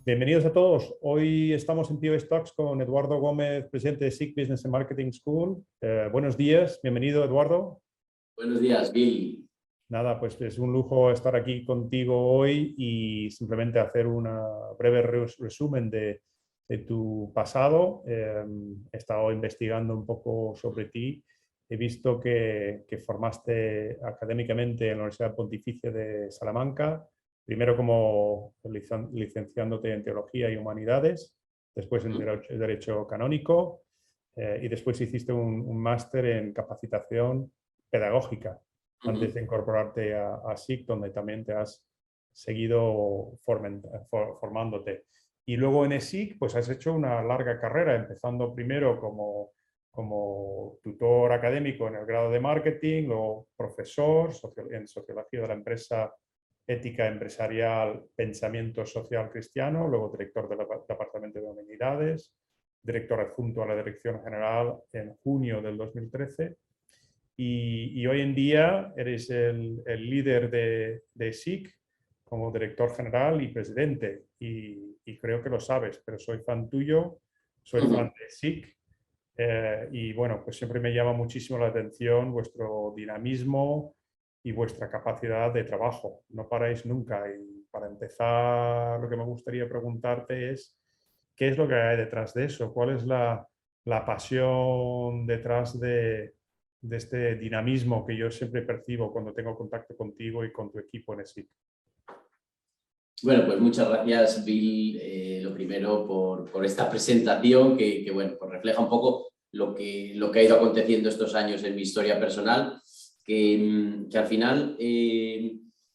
Bienvenidos a todos. Hoy estamos en POS Talks con Eduardo Gómez, presidente de SIG Business and Marketing School. Buenos días, bienvenido Eduardo. Buenos días, Bill. Nada, pues es un lujo estar aquí contigo hoy y simplemente hacer un breve resumen de tu pasado. He estado investigando un poco sobre ti. He visto que formaste académicamente en la Universidad Pontificia de Salamanca, primero como licenciándote en Teología y Humanidades, después en Derecho Canónico y después hiciste un máster en Capacitación Pedagógica antes de incorporarte a SIG, donde también te has seguido formándote. Y luego en ESIG pues has hecho una larga carrera, empezando primero como tutor académico en el grado de marketing, luego profesor en Sociología de la Empresa, Ética Empresarial, Pensamiento Social Cristiano, luego director del Departamento de Humanidades, director adjunto a la Dirección General en junio del 2013. Y hoy en día eres el líder de SIG como director general y presidente. Y creo que lo sabes, pero soy fan tuyo, soy fan de SIG. Y bueno, pues siempre me llama muchísimo la atención vuestro dinamismo y vuestra capacidad de trabajo. No paráis nunca. Y para empezar, lo que me gustaría preguntarte es, ¿qué es lo que hay detrás de eso? ¿Cuál es la pasión detrás de este dinamismo que yo siempre percibo cuando tengo contacto contigo y con tu equipo en ESIC? Bueno, pues muchas gracias, Bill, lo primero por esta presentación que bueno, pues refleja un poco lo que ha ido aconteciendo estos años en mi historia personal, que al final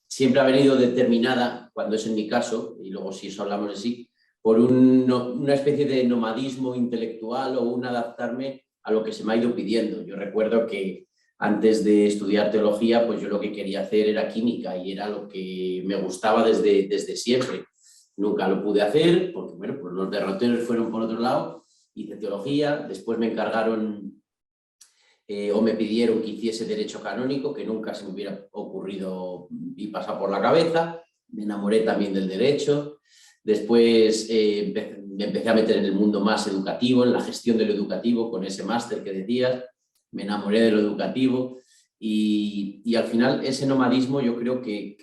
siempre ha venido determinada, cuando es en mi caso, y luego si eso hablamos de SIG, por una especie de nomadismo intelectual o un adaptarme a lo que se me ha ido pidiendo. Yo recuerdo que antes de estudiar teología, pues yo lo que quería hacer era química y era lo que me gustaba desde siempre. Nunca lo pude hacer porque, bueno, pues los derroteros fueron por otro lado. Hice teología, después me encargaron o me pidieron que hiciese derecho canónico, que nunca se me hubiera ocurrido y pasado por la cabeza. Me enamoré también del derecho. Después me empecé a meter en el mundo más educativo, en la gestión de lo educativo, con ese máster que decías. Me enamoré de lo educativo y al final ese nomadismo yo creo que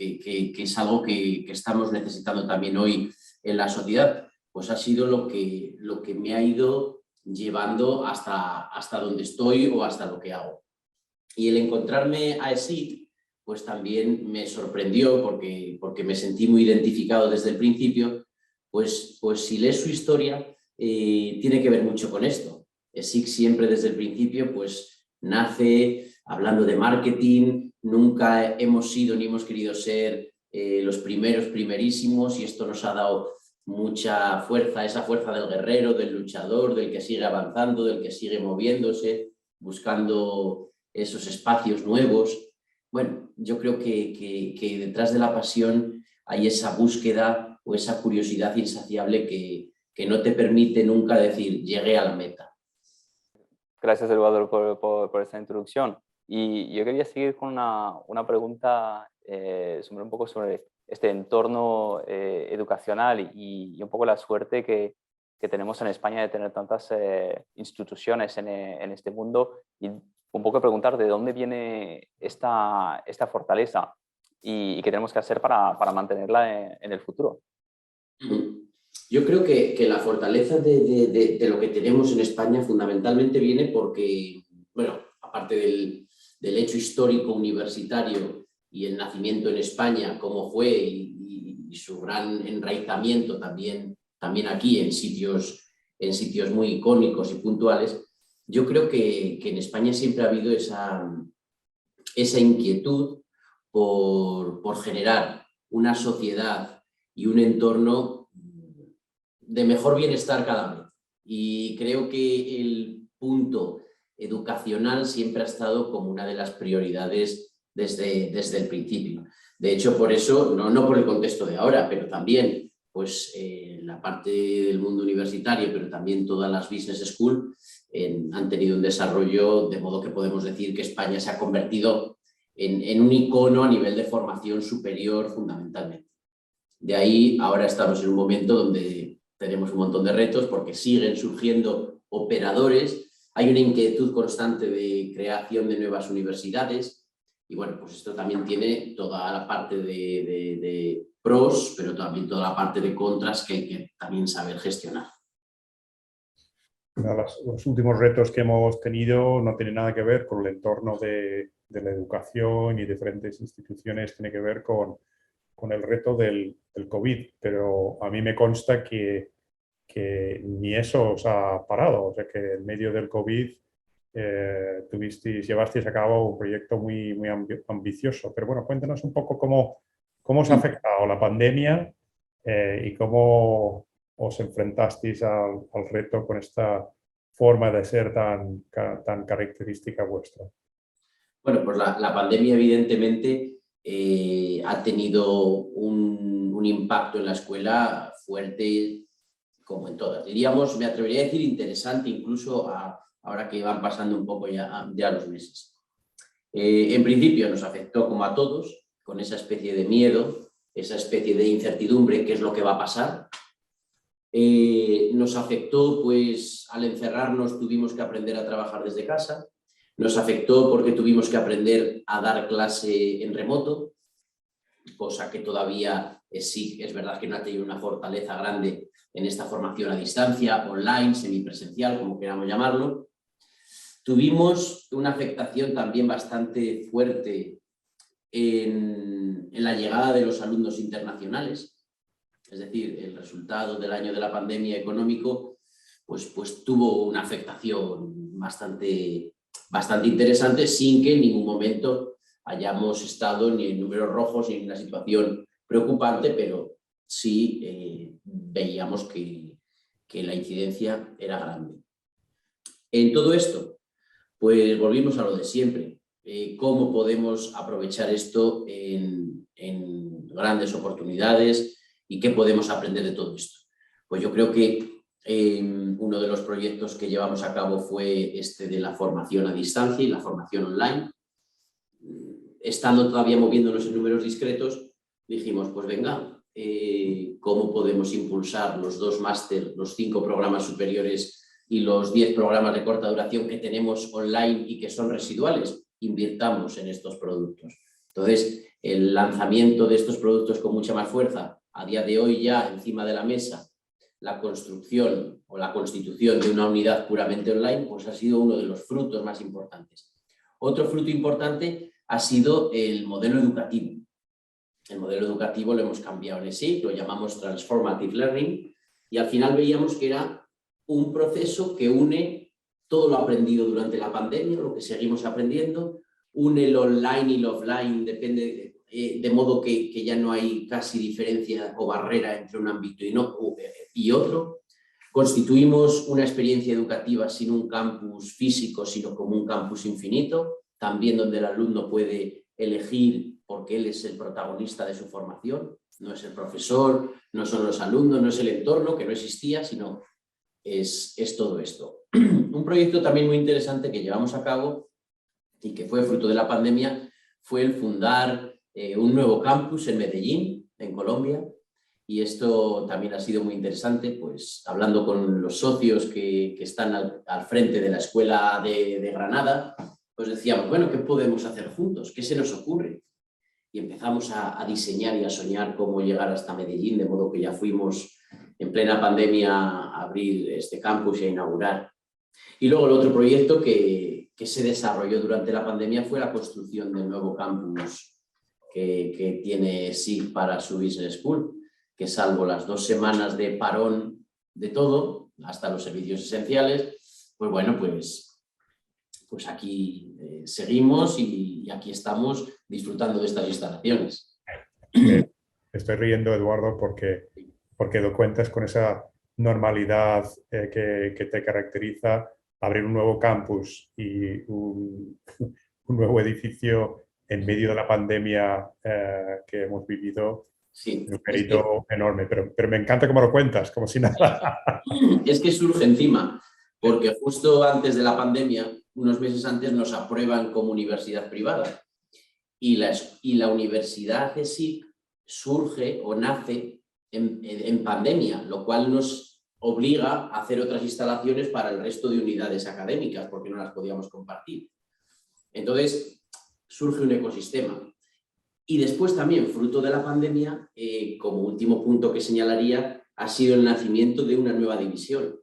es algo que estamos necesitando también hoy en la sociedad. Pues ha sido lo que me ha ido llevando hasta donde estoy o hasta lo que hago. Y el encontrarme a ESIC pues también me sorprendió porque me sentí muy identificado desde el principio, pues si lees su historia tiene que ver mucho con esto. ESIC siempre desde el principio pues nace hablando de marketing, nunca hemos sido ni hemos querido ser los primerísimos, y esto nos ha dado mucha fuerza, esa fuerza del guerrero, del luchador, del que sigue avanzando, del que sigue moviéndose, buscando esos espacios nuevos. Bueno, yo creo que detrás de la pasión hay esa búsqueda o esa curiosidad insaciable que no te permite nunca decir llegué a la meta. Gracias, Eduardo, por esta introducción. Y yo quería seguir con una pregunta un poco sobre este entorno educacional y un poco la suerte que tenemos en España de tener tantas instituciones en este mundo, y un poco preguntar de dónde viene esta fortaleza y qué tenemos que hacer para mantenerla en el futuro. Yo creo que la fortaleza de lo que tenemos en España fundamentalmente viene porque, bueno, aparte del hecho histórico universitario y el nacimiento en España, como fue, y su gran enraizamiento también aquí en sitios muy icónicos y puntuales, yo creo que en España siempre ha habido esa inquietud por generar una sociedad y un entorno de mejor bienestar cada vez. Y creo que el punto educacional siempre ha estado como una de las prioridades desde el principio. De hecho, por eso, no por el contexto de ahora, pero también pues, la parte del mundo universitario, pero también todas las business school han tenido un desarrollo, de modo que podemos decir que España se ha convertido en un icono a nivel de formación superior fundamentalmente. De ahí ahora estamos en un momento donde tenemos un montón de retos porque siguen surgiendo operadores, hay una inquietud constante de creación de nuevas universidades y bueno, pues esto también tiene toda la parte de pros, pero también toda la parte de contras que hay que también saber gestionar. Los últimos retos que hemos tenido no tienen nada que ver con el entorno de la educación y diferentes instituciones, tiene que ver con el reto del COVID, pero a mí me consta que ni eso os ha parado, o sea que en medio del COVID llevasteis a cabo un proyecto muy ambicioso. Pero bueno, cuéntanos un poco cómo os ha afectado la pandemia y cómo os enfrentasteis al reto con esta forma de ser tan característica vuestra. Bueno, pues la pandemia evidentemente ha tenido un impacto en la escuela fuerte, como en todas. Diríamos, me atrevería a decir interesante, incluso ahora que van pasando un poco ya los meses. En principio nos afectó como a todos, con esa especie de miedo, esa especie de incertidumbre, qué es lo que va a pasar. Nos afectó, pues, al encerrarnos tuvimos que aprender a trabajar desde casa. Nos afectó porque tuvimos que aprender a dar clase en remoto, cosa que todavía sí, es verdad que no ha tenido una fortaleza grande en esta formación a distancia, online, semipresencial, como queramos llamarlo. Tuvimos una afectación también bastante fuerte en la llegada de los alumnos internacionales, es decir, el resultado del año de la pandemia económico pues tuvo una afectación bastante interesante, sin que en ningún momento hayamos estado ni en números rojos ni en una situación preocupante, pero sí veíamos que la incidencia era grande. En todo esto, pues volvimos a lo de siempre. ¿Cómo podemos aprovechar esto en grandes oportunidades y qué podemos aprender de todo esto? Pues yo creo que uno de los proyectos que llevamos a cabo fue este de la formación a distancia y la formación online. Estando todavía moviéndonos en números discretos, dijimos, pues venga, ¿cómo podemos impulsar los 2 máster, los 5 programas superiores y los 10 programas de corta duración que tenemos online y que son residuales? Invirtamos en estos productos. Entonces, el lanzamiento de estos productos con mucha más fuerza, a día de hoy ya encima de la mesa, la construcción o la constitución de una unidad puramente online, pues ha sido uno de los frutos más importantes. Otro fruto importante ha sido el modelo educativo. El modelo educativo lo hemos cambiado en ESIC, lo llamamos Transformative Learning, y al final veíamos que era un proceso que une todo lo aprendido durante la pandemia, lo que seguimos aprendiendo, une el online y el offline, depende de modo que ya no hay casi diferencia o barrera entre un ámbito y otro. Constituimos una experiencia educativa sin un campus físico, sino como un campus infinito, también donde el alumno puede elegir porque él es el protagonista de su formación, no es el profesor, no son los alumnos, no es el entorno que no existía, sino es todo esto. Un proyecto también muy interesante que llevamos a cabo y que fue fruto de la pandemia fue el fundar un nuevo campus en Medellín, en Colombia, y esto también ha sido muy interesante, pues hablando con los socios que están al frente de la escuela de Granada, pues decíamos, bueno, ¿qué podemos hacer juntos? ¿Qué se nos ocurre? Y empezamos a diseñar y a soñar cómo llegar hasta Medellín, de modo que ya fuimos en plena pandemia a abrir este campus y a inaugurar. Y luego el otro proyecto que se desarrolló durante la pandemia fue la construcción del nuevo campus que tiene SIG para su Business School, que salvo las 2 semanas de parón de todo, hasta los servicios esenciales, pues bueno, pues aquí seguimos y aquí estamos disfrutando de estas instalaciones. Estoy riendo, Eduardo, porque lo cuentas con esa normalidad que te caracteriza. Abrir un nuevo campus y un nuevo edificio en medio de la pandemia que hemos vivido, sí, un mérito enorme, pero me encanta cómo lo cuentas, como si nada. Es que surge encima, porque justo antes de la pandemia, unos meses antes, nos aprueban como universidad privada y la universidad ESIC surge o nace en pandemia, lo cual nos obliga a hacer otras instalaciones para el resto de unidades académicas porque no las podíamos compartir. Entonces surge un ecosistema. Y después también, fruto de la pandemia, como último punto que señalaría, ha sido el nacimiento de una nueva división,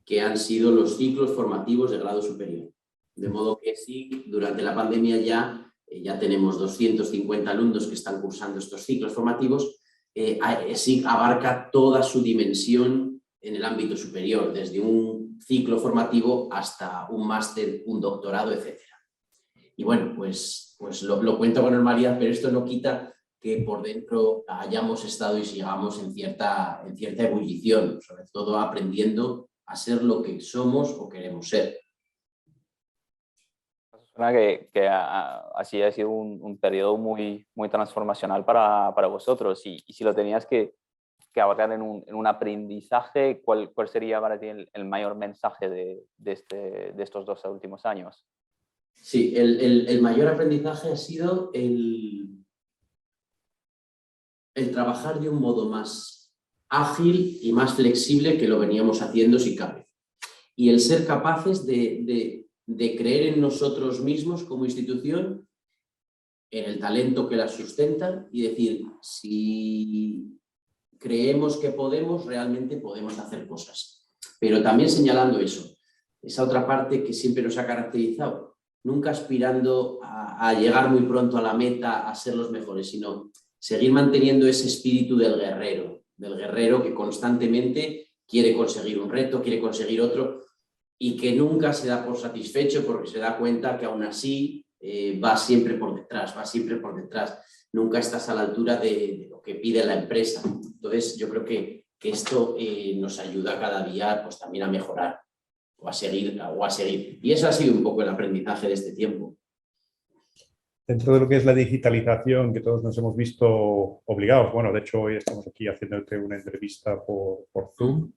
que han sido los ciclos formativos de grado superior. De modo que sí, durante la pandemia ya tenemos 250 alumnos que están cursando estos ciclos formativos. Sí abarca toda su dimensión en el ámbito superior, desde un ciclo formativo hasta un máster, un doctorado, etc. Y bueno, pues lo cuento con normalidad, pero esto no quita que por dentro hayamos estado y sigamos en cierta ebullición, sobre todo aprendiendo a ser lo que somos o queremos ser. Suena que así ha sido un periodo muy, muy transformacional para vosotros, y si lo tenías que abarcar en un aprendizaje, ¿cuál sería para ti el mayor mensaje de estos 2 últimos años? Sí, el mayor aprendizaje ha sido el trabajar de un modo más ágil y más flexible que lo veníamos haciendo, si cabe. Y el ser capaces de creer en nosotros mismos como institución, en el talento que la sustenta y decir, si creemos que podemos, realmente podemos hacer cosas. Pero también señalando eso, esa otra parte que siempre nos ha caracterizado, nunca aspirando a llegar muy pronto a la meta, a ser los mejores, sino seguir manteniendo ese espíritu del guerrero que constantemente quiere conseguir un reto, quiere conseguir otro, y que nunca se da por satisfecho porque se da cuenta que aún así va siempre por detrás, nunca estás a la altura de lo que pide la empresa. Entonces yo creo que esto nos ayuda cada día pues también a mejorar o a seguir. Y eso ha sido un poco el aprendizaje de este tiempo. Dentro de lo que es la digitalización, que todos nos hemos visto obligados, bueno, de hecho hoy estamos aquí haciéndote una entrevista por Zoom,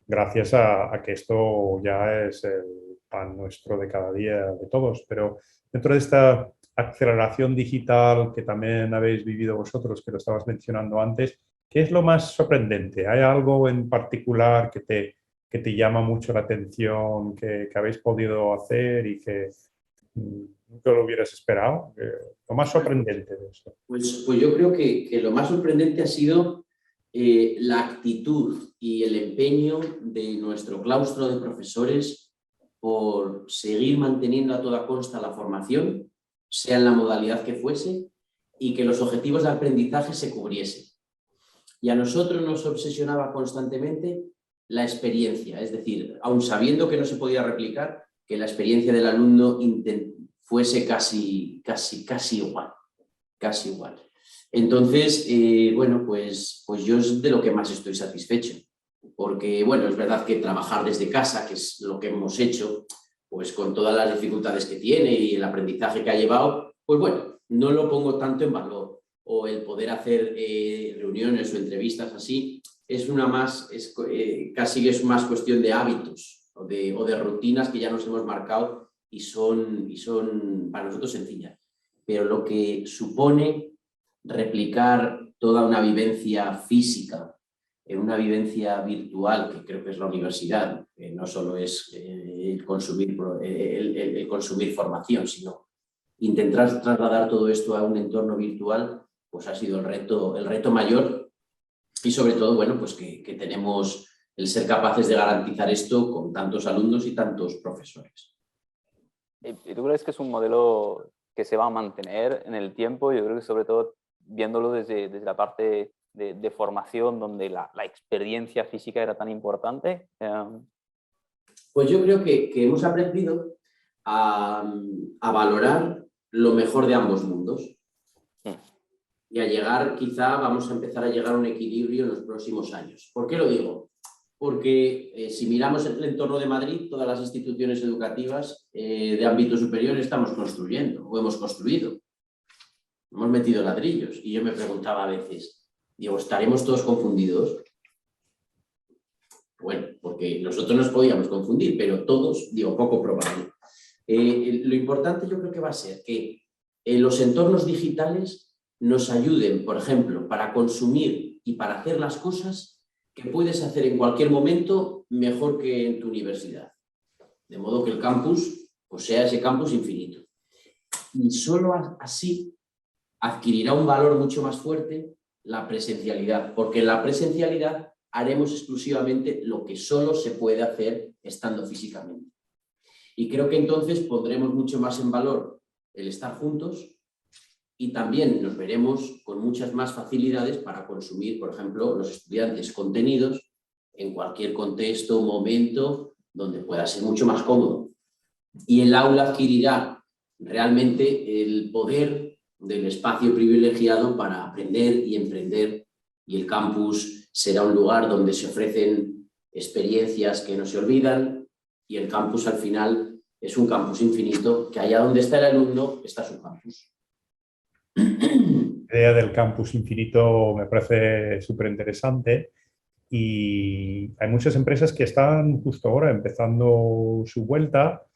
gracias a que esto ya es el pan nuestro de cada día de todos, pero dentro de esta aceleración digital que también habéis vivido vosotros, que lo estabas mencionando antes, ¿qué es lo más sorprendente? ¿Hay algo en particular que te llama mucho la atención, que habéis podido hacer y que nunca lo hubieras esperado? Lo más sorprendente de esto. Pues yo creo que lo más sorprendente ha sido la actitud y el empeño de nuestro claustro de profesores por seguir manteniendo a toda costa la formación, sea en la modalidad que fuese, y que los objetivos de aprendizaje se cubriesen. Y a nosotros nos obsesionaba constantemente la experiencia, es decir, aun sabiendo que no se podía replicar, que la experiencia del alumno fuese casi igual. Entonces, bueno, pues yo es de lo que más estoy satisfecho, porque, bueno, es verdad que trabajar desde casa, que es lo que hemos hecho, pues con todas las dificultades que tiene y el aprendizaje que ha llevado, pues bueno, no lo pongo tanto en valor, o el poder hacer reuniones o entrevistas así, casi es más cuestión de hábitos o de rutinas que ya nos hemos marcado y son para nosotros sencillas. Pero lo que supone replicar toda una vivencia física en una vivencia virtual, que creo que es la universidad, que no solo es el consumir formación, sino intentar trasladar todo esto a un entorno virtual, pues ha sido el reto mayor, y sobre todo, bueno, pues que tenemos el ser capaces de garantizar esto con tantos alumnos y tantos profesores. ¿Y tú crees que es un modelo que se va a mantener en el tiempo? Yo creo que sobre todo viéndolo desde la parte de formación, donde la experiencia física era tan importante. Pues yo creo que hemos aprendido a valorar lo mejor de ambos mundos. Y a llegar, quizá vamos a empezar a llegar a un equilibrio en los próximos años. ¿Por qué lo digo? Porque si miramos el entorno de Madrid, todas las instituciones educativas de ámbito superior estamos construyendo o hemos construido. Hemos metido ladrillos y yo me preguntaba a veces, digo, ¿estaremos todos confundidos? Bueno, porque nosotros nos podíamos confundir, pero todos, digo, poco probable. Lo importante yo creo que va a ser que los entornos digitales nos ayuden, por ejemplo, para consumir y para hacer las cosas que puedes hacer en cualquier momento mejor que en tu universidad. De modo que el campus pues sea ese campus infinito. Y solo así adquirirá un valor mucho más fuerte la presencialidad, porque en la presencialidad haremos exclusivamente lo que solo se puede hacer estando físicamente. Y creo que entonces pondremos mucho más en valor el estar juntos y también nos veremos con muchas más facilidades para consumir, por ejemplo, los estudiantes contenidos en cualquier contexto o momento donde pueda ser mucho más cómodo. Y el aula adquirirá realmente el poder del espacio privilegiado para aprender y emprender, y el campus será un lugar donde se ofrecen experiencias que no se olvidan, y el campus al final es un campus infinito, que allá donde está el alumno está su campus. La idea del campus infinito me parece súper interesante y hay muchas empresas que están justo ahora empezando su vuelta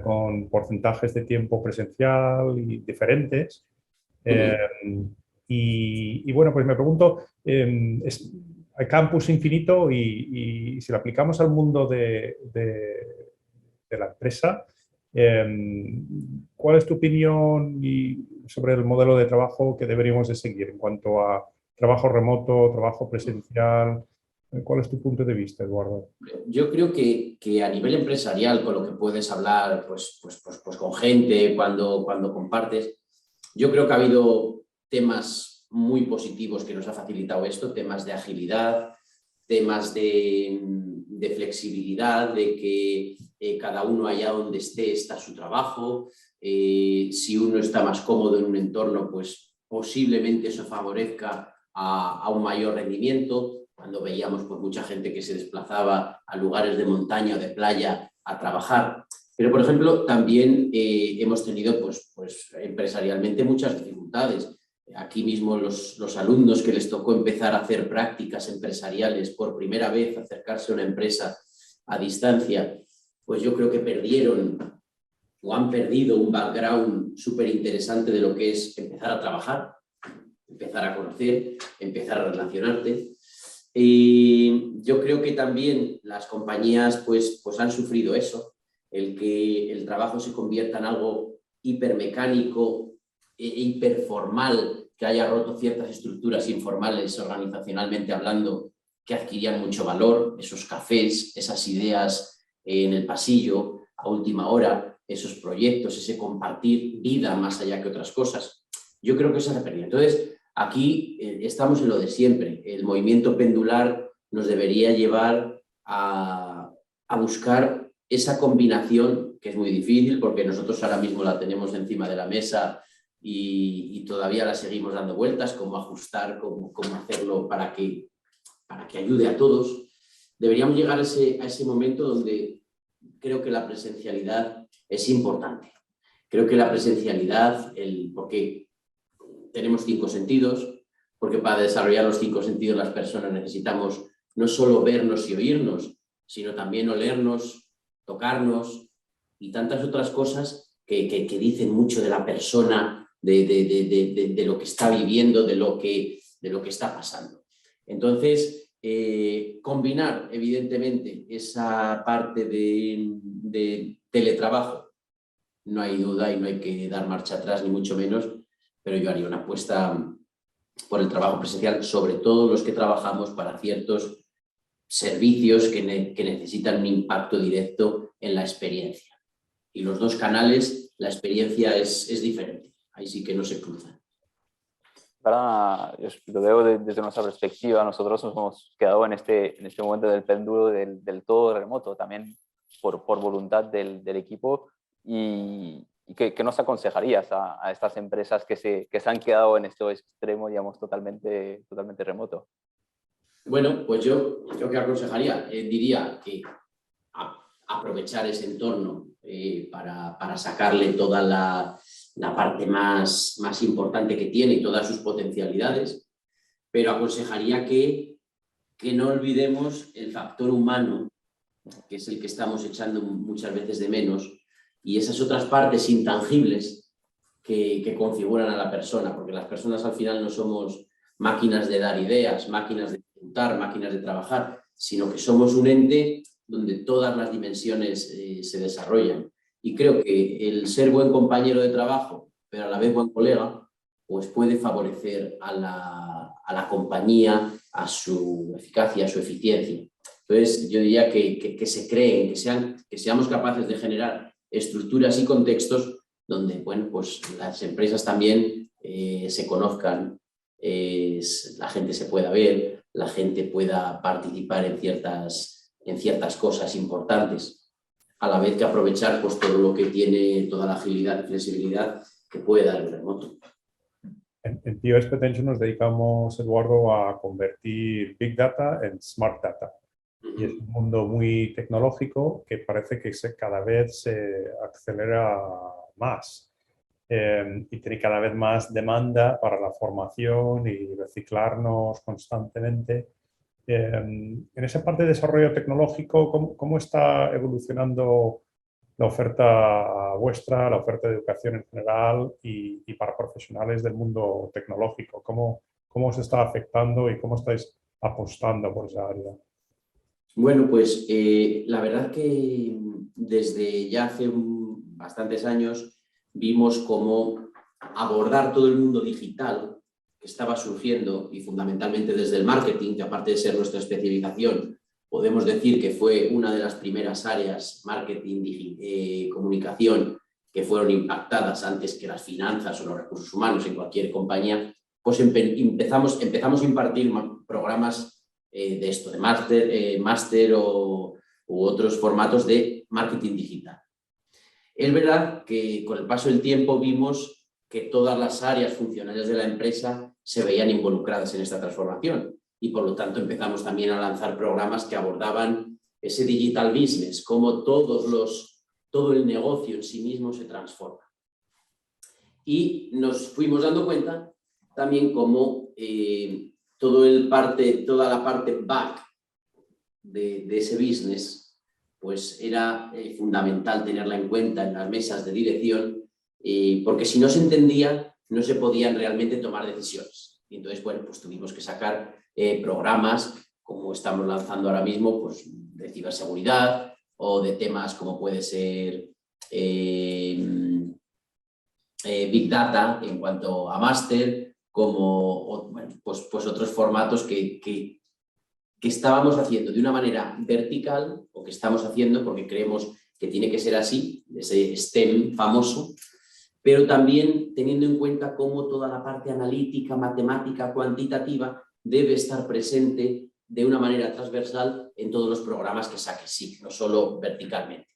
con porcentajes de tiempo presencial y diferentes. Y bueno, pues me pregunto, hay campus infinito y si lo aplicamos al mundo de la empresa, ¿cuál es tu opinión sobre el modelo de trabajo que deberíamos de seguir en cuanto a trabajo remoto, trabajo presencial? ¿Cuál es tu punto de vista, Eduardo? Yo creo que a nivel empresarial, con lo que puedes hablar pues con gente, cuando compartes, yo creo que ha habido temas muy positivos que nos ha facilitado esto, temas de agilidad, temas de flexibilidad, de que cada uno allá donde esté está su trabajo. Si uno está más cómodo en un entorno, pues posiblemente eso favorezca a un mayor rendimiento. Cuando veíamos pues, mucha gente que se desplazaba a lugares de montaña o de playa a trabajar. Pero, por ejemplo, también hemos tenido pues, empresarialmente muchas dificultades. Aquí mismo los alumnos que les tocó empezar a hacer prácticas empresariales por primera vez, acercarse a una empresa a distancia, pues yo creo que perdieron o han perdido un background súper interesante de lo que es empezar a trabajar, empezar a conocer, empezar a relacionarte. Y yo creo que también las compañías pues han sufrido eso, el que el trabajo se convierta en algo hipermecánico e hiperformal, que haya roto ciertas estructuras informales organizacionalmente hablando que adquirían mucho valor, esos cafés, esas ideas en el pasillo a última hora, esos proyectos, ese compartir vida más allá que otras cosas. Yo creo que eso se ha perdido. Entonces, aquí estamos en lo de siempre. El movimiento pendular nos debería llevar a buscar esa combinación, que es muy difícil porque nosotros ahora mismo la tenemos encima de la mesa y todavía la seguimos dando vueltas, cómo ajustar, cómo hacerlo para que ayude a todos. Deberíamos llegar a ese momento donde creo que la presencialidad es importante. Creo que la presencialidad, porque tenemos 5 sentidos, porque para desarrollar los 5 sentidos las personas necesitamos no solo vernos y oírnos, sino también olernos, tocarnos y tantas otras cosas que dicen mucho de la persona, de lo que está viviendo, de lo que está pasando. Entonces, combinar evidentemente esa parte de teletrabajo, no hay duda y no hay que dar marcha atrás ni mucho menos, pero yo haría una apuesta por el trabajo presencial, sobre todo los que trabajamos para ciertos servicios que necesitan un impacto directo en la experiencia. Y los 2 canales, la experiencia es diferente. Ahí sí que no se cruzan. Yo lo veo desde nuestra perspectiva. Nosotros nos hemos quedado en este momento del péndulo del todo remoto, también por voluntad del equipo. ¿Y qué nos aconsejarías a estas empresas que se han quedado en este extremo, digamos, totalmente remoto? Bueno, pues yo que aconsejaría, diría que aprovechar ese entorno para sacarle toda la parte más importante que tiene y todas sus potencialidades, pero aconsejaría que no olvidemos el factor humano, que es el que estamos echando muchas veces de menos, y esas otras partes intangibles que configuran a la persona, porque las personas al final no somos máquinas de dar ideas, máquinas de ejecutar, máquinas de trabajar, sino que somos un ente donde todas las dimensiones se desarrollan. Y creo que el ser buen compañero de trabajo, pero a la vez buen colega, pues puede favorecer a la compañía, a su eficacia, a su eficiencia. Entonces, yo diría que se creen, que seamos capaces de generar estructuras y contextos donde, bueno, pues las empresas también se conozcan, la gente se pueda ver, la gente pueda participar en ciertas cosas importantes, a la vez que aprovechar pues, todo lo que tiene, toda la agilidad y flexibilidad que puede dar el remoto. En POS Potential nos dedicamos, Eduardo, a convertir Big Data en Smart Data. Y es un mundo muy tecnológico que parece que cada vez se acelera más y tiene cada vez más demanda para la formación y reciclarnos constantemente. En esa parte de desarrollo tecnológico, ¿cómo está evolucionando la oferta vuestra, la oferta de educación en general y para profesionales del mundo tecnológico? ¿Cómo os está afectando y cómo estáis apostando por esa área? Bueno, pues la verdad que desde ya hace bastantes años vimos cómo abordar todo el mundo digital que estaba surgiendo y fundamentalmente desde el marketing, que aparte de ser nuestra especialización, podemos decir que fue una de las primeras áreas, marketing, comunicación, que fueron impactadas antes que las finanzas o los recursos humanos en cualquier compañía, pues empezamos a impartir programas de esto, de máster u otros formatos de marketing digital. Es verdad que con el paso del tiempo vimos que todas las áreas funcionales de la empresa se veían involucradas en esta transformación y por lo tanto empezamos también a lanzar programas que abordaban ese digital business, cómo todo el negocio en sí mismo se transforma. Y nos fuimos dando cuenta también cómo toda la parte back de ese business pues era fundamental tenerla en cuenta en las mesas de dirección porque si no se entendía no se podían realmente tomar decisiones. Y entonces, bueno, pues tuvimos que sacar programas como estamos lanzando ahora mismo, pues de ciberseguridad o de temas como puede ser Big Data en cuanto a máster, como bueno, pues otros formatos que estábamos haciendo de una manera vertical o que estamos haciendo porque creemos que tiene que ser así, ese STEM famoso, pero también teniendo en cuenta cómo toda la parte analítica, matemática, cuantitativa debe estar presente de una manera transversal en todos los programas que saque, sí, no solo verticalmente.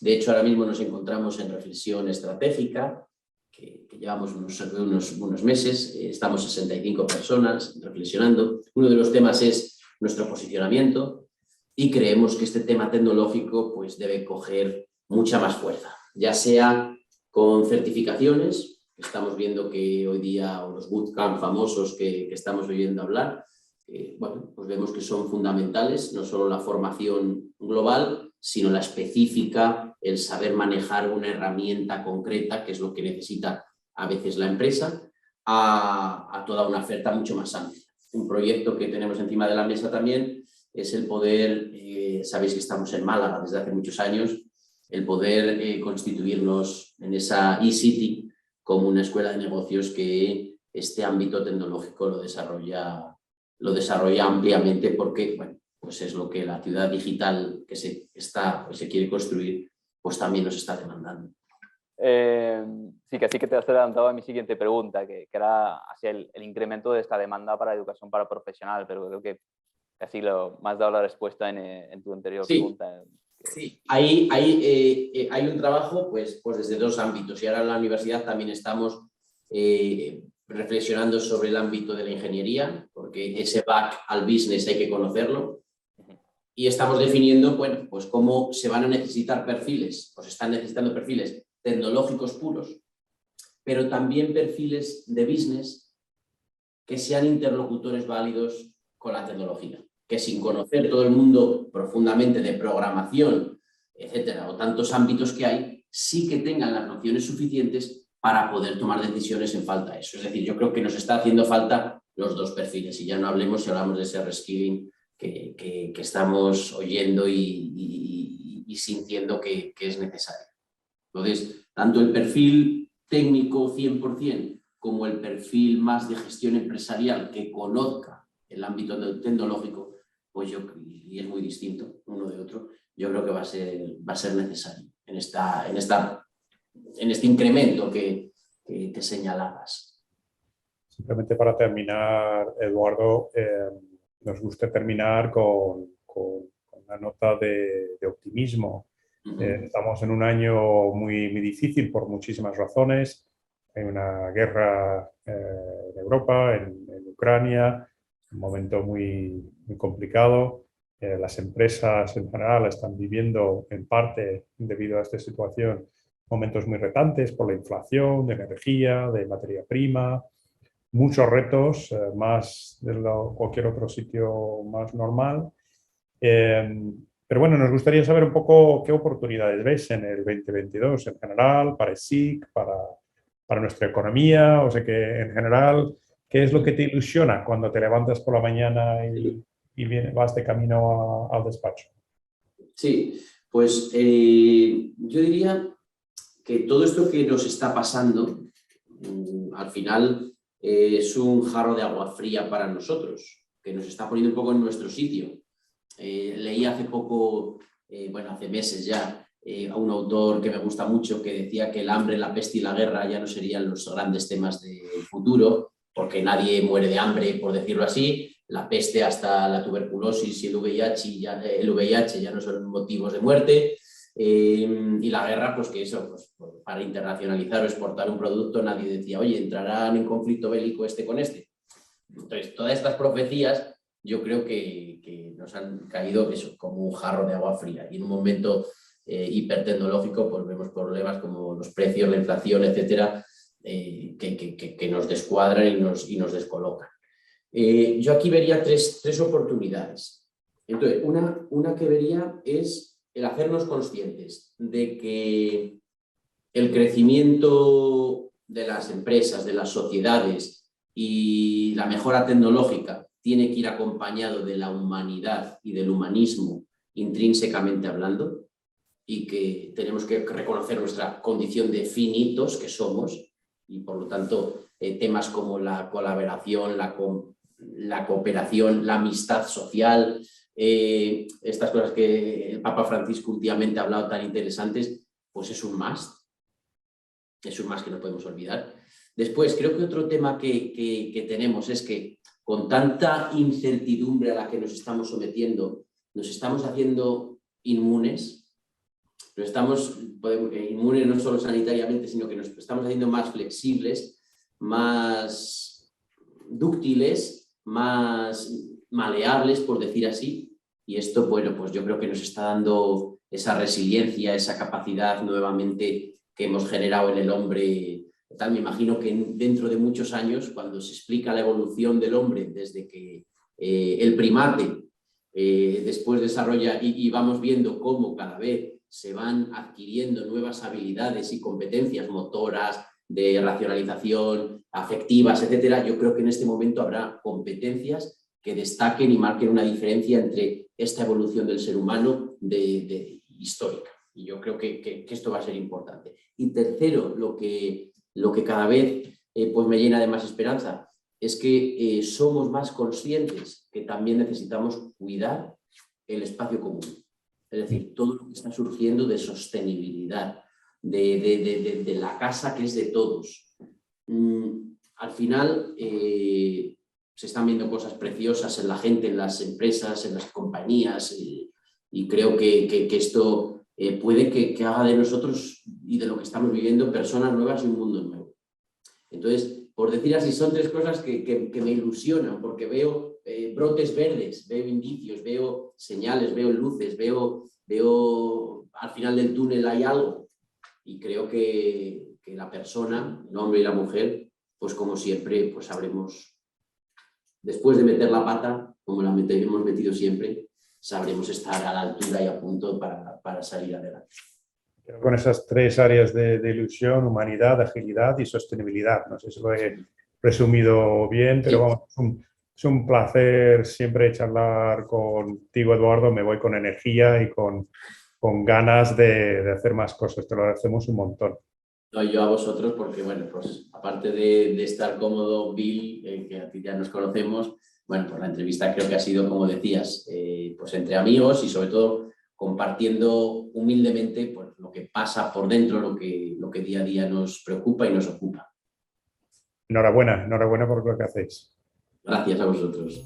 De hecho, ahora mismo nos encontramos en reflexión estratégica, que llevamos unos meses, estamos 65 personas reflexionando. Uno de los temas es nuestro posicionamiento y creemos que este tema tecnológico pues, debe coger mucha más fuerza, ya sea con certificaciones, estamos viendo que hoy día, o los bootcamp famosos que estamos oyendo hablar, bueno, pues vemos que son fundamentales, no solo la formación global, sino la específica, el saber manejar una herramienta concreta, que es lo que necesita a veces la empresa, a toda una oferta mucho más amplia. Un proyecto que tenemos encima de la mesa también es el poder, sabéis que estamos en Málaga desde hace muchos años, el poder constituirnos en esa eCity como una escuela de negocios que este ámbito tecnológico lo desarrolla ampliamente porque, bueno, pues es lo que la ciudad digital que se quiere construir, pues también nos está demandando. Sí, que así que te has adelantado a mi siguiente pregunta, que era hacia el incremento de esta demanda para educación para profesional, pero creo que casi me has dado la respuesta en tu anterior pregunta. Sí, hay un trabajo pues desde dos ámbitos y ahora en la universidad también estamos reflexionando sobre el ámbito de la ingeniería, porque ese back al business hay que conocerlo. Y estamos definiendo, bueno, pues cómo se van a necesitar perfiles, pues están necesitando perfiles tecnológicos puros, pero también perfiles de business que sean interlocutores válidos con la tecnología, que sin conocer todo el mundo profundamente de programación, etcétera, o tantos ámbitos que hay, sí que tengan las nociones suficientes para poder tomar decisiones en falta a eso. Es decir, yo creo que nos está haciendo falta los dos perfiles, y ya no hablemos si hablamos de ese reskilling que estamos oyendo y sintiendo que es necesario. Entonces, tanto el perfil técnico 100% como el perfil más de gestión empresarial que conozca el ámbito tecnológico, pues y es muy distinto uno de otro, yo creo que va a ser necesario en este incremento que señalabas. Simplemente para terminar, Eduardo, nos gusta terminar con una nota de optimismo. Estamos en un año muy difícil por muchísimas razones. Hay una guerra en Europa, en Ucrania, un momento muy complicado. Las empresas en general están viviendo, en parte debido a esta situación, momentos muy retantes por la inflación de energía, de materia prima, muchos retos, más de cualquier otro sitio más normal. Pero bueno, nos gustaría saber un poco qué oportunidades ves en el 2022 en general, para SIC, para nuestra economía, o sea que en general, ¿qué es lo que te ilusiona cuando te levantas por la mañana y vas de camino al despacho? Sí, pues yo diría que todo esto que nos está pasando, al final es un jarro de agua fría para nosotros, que nos está poniendo un poco en nuestro sitio. Leí hace poco, hace meses ya, a un autor que me gusta mucho que decía que el hambre, la peste y la guerra ya no serían los grandes temas del futuro, porque nadie muere de hambre, por decirlo así. La peste, hasta la tuberculosis y el VIH ya no son motivos de muerte. Y la guerra, pues que eso, pues, para internacionalizar o exportar un producto, nadie decía, oye, ¿entrarán en conflicto bélico este con este? Entonces, todas estas profecías yo creo que nos han caído eso, como un jarro de agua fría. Y en un momento hipertecnológico, pues vemos problemas como los precios, la inflación, etcétera, que nos descuadran y nos descolocan. Yo aquí vería tres oportunidades. Entonces, una que vería es el hacernos conscientes de que el crecimiento de las empresas, de las sociedades y la mejora tecnológica tiene que ir acompañado de la humanidad y del humanismo intrínsecamente hablando, y que tenemos que reconocer nuestra condición de finitos que somos, y por lo tanto temas como la colaboración, la cooperación, la amistad social, estas cosas que el Papa Francisco últimamente ha hablado tan interesantes, pues es un must que no podemos olvidar. Después, creo que otro tema que tenemos es que con tanta incertidumbre a la que nos estamos sometiendo, nos estamos haciendo inmunes, inmunes no solo sanitariamente, sino que nos estamos haciendo más flexibles, más dúctiles, más maleables, por decir así, y esto, bueno, pues yo creo que nos está dando esa resiliencia, esa capacidad nuevamente que hemos generado en el hombre. Tal, me imagino que dentro de muchos años, cuando se explica la evolución del hombre desde que el primate después desarrolla y vamos viendo cómo cada vez se van adquiriendo nuevas habilidades y competencias motoras, de racionalización, afectivas, etcétera, yo creo que en este momento habrá competencias que destaquen y marquen una diferencia entre esta evolución del ser humano histórica. Y yo creo que esto va a ser importante. Y tercero, lo que cada vez pues me llena de más esperanza es que somos más conscientes que también necesitamos cuidar el espacio común. Es decir, todo lo que está surgiendo de sostenibilidad, de la casa que es de todos. Al final se están viendo cosas preciosas en la gente, en las empresas, en las compañías, y creo que esto puede que haga de nosotros y de lo que estamos viviendo personas nuevas y un mundo nuevo. Entonces, por decir así, son tres cosas que me ilusionan, porque veo brotes verdes, veo indicios, veo señales, veo luces, veo al final del túnel hay algo, y creo que la persona, el hombre y la mujer, pues como siempre, pues sabremos, después de meter la pata, como la hemos metido siempre, sabremos estar a la altura y a punto para salir adelante. Con esas 3 áreas de ilusión, humanidad, agilidad y sostenibilidad. No sé si lo he resumido bien, pero vamos, es un placer siempre charlar contigo, Eduardo. Me voy con energía y con ganas de hacer más cosas. Te lo agradecemos un montón. No, yo a vosotros porque, bueno, pues aparte de estar cómodo, Bill, que a ti ya nos conocemos, bueno, pues la entrevista creo que ha sido, como decías, pues entre amigos y sobre todo compartiendo humildemente pues, lo que pasa por dentro, lo que día a día nos preocupa y nos ocupa. Enhorabuena por lo que hacéis. Gracias a vosotros.